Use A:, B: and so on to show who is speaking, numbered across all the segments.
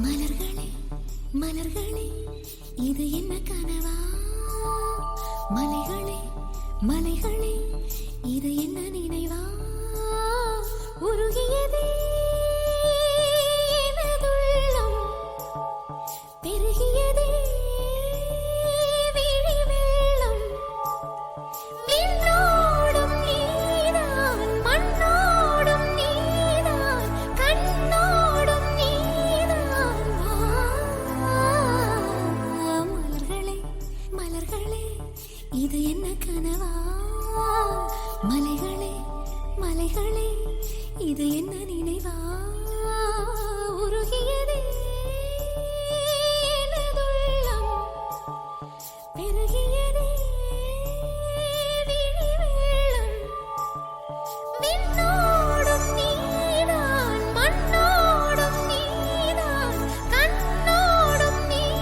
A: மலர்களே மலர்களே இது என்ன கனவா? மலைகளே மலைகளே இது என்ன நினைவா? உருகியதே எனதுள்ளம், பெருகியதே விழி வெள்ளம். விண்ணோடும் நீதான், மண்ணோடும் நீதான், கண்ணோடும் நீதான். மலர்களே மலர்களே இது என்ன கனவா? மலைகளே மலைகளே இது என்ன நினைவா? உருகியதே எனதுள்ளம், பெருகியதே விழி வெள்ளம். விண்ணோடும் நீதான், மண்ணோடும் நீதான், கண்ணோடும் நீதான்.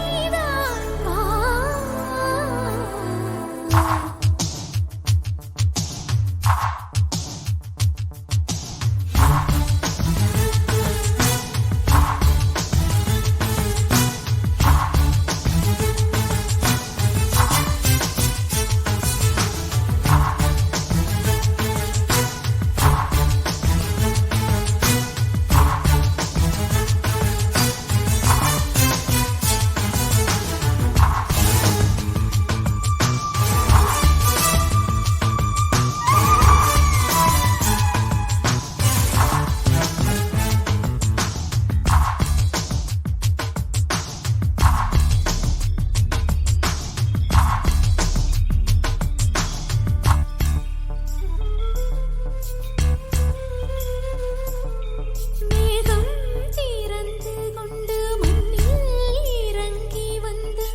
A: மேகம் திறந்து கொண்டு மண்ணில் இறங்கி வந்து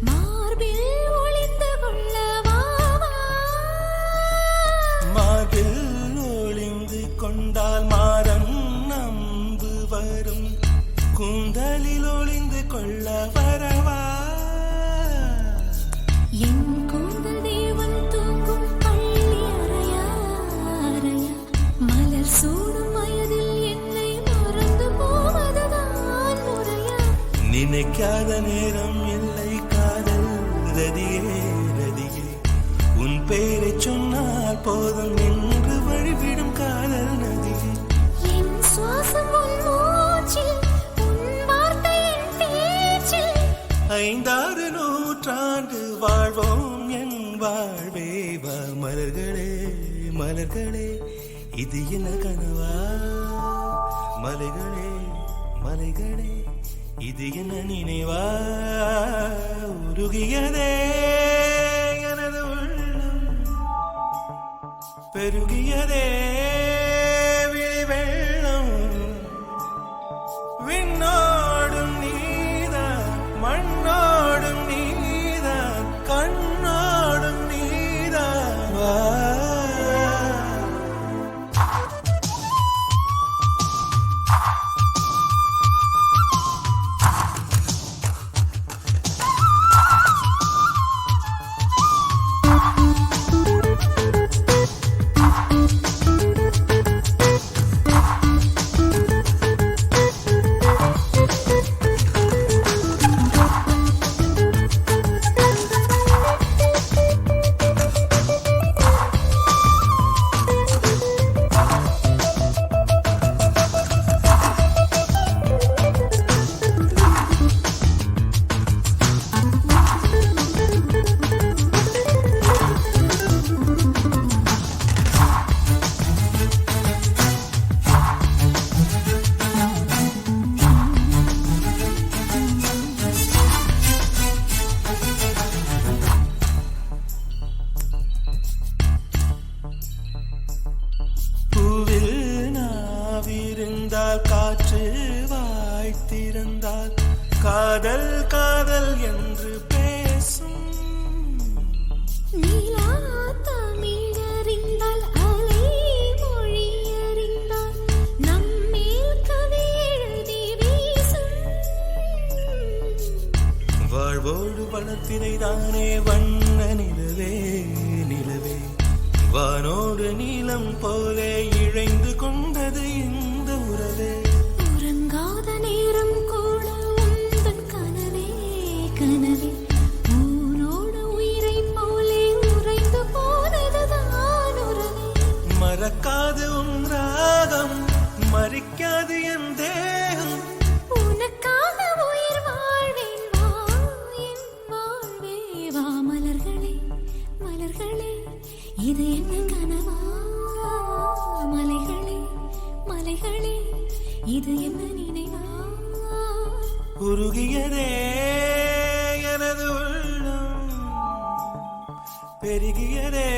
A: மார்பில் ஒளிந்து கொள்ளவா?
B: மார்பில் ஒளிந்து கொண்டால் மாறன் நம்பு வரும், கூந்தலில் ஒளிந்து கொள்ள வரவா?
A: என் கூந்தல் தேவன் தூங்கும் பள்ளி அறையா அறையா? மலர் சூடும் வயதில் என்னை மறந்து போவதுதான் முறையா?
B: நினைக்காத நேரம் இல்லை காதல் ரதியே ரதியே, உன் பேரை சொன்னால் போதும் என்று வழிவிடும் காதல் நதியே.
A: என் சுவாசம் உன் மூச்சில், உன் வார்த்தை என் பேச்சில்.
B: 5-6 நூற்றாண்டு வாழ்வோம் என் வாழ்வே வா. மலர்களே மலர்களே இது என்ன கனவா? மலைகளே மலைகளே இது என்ன நினைவா? உருகியதே எனது உள்ளம், பெருகியதே விழி வெள்ளம். விண்ணோடும் நீதான், மண்ணோடும் நீதான், கண்ணோடும் நீதான். வா. காற்று வாய்த்திருந்தால் காதல் காதல் என்று பேசும்.
A: நீலா தமிழறிந்தால் அலை மொழி அறிந்தால் நம்மேல் கவி எழுதி வீசும்.
B: வாழ்வோடு வளத்தினை தானே வண்ண நிலவே நிலவே, வானோடு நீலம் போலே இழைந்து கொண்டது இந்த உறவே.
A: உறங்காத நேரம் கூட
B: துடிக்காது என் தேகம்.
A: உனக்காக உயிர் வாழ்வேன் வா என் வாழ்வே வா மலர்களே மலர்களே இது என்ன கனவா மலைகளே மலைகளே இது என்ன நினைவா
B: உருகியதே எனது உள்ளம், பெருகியதே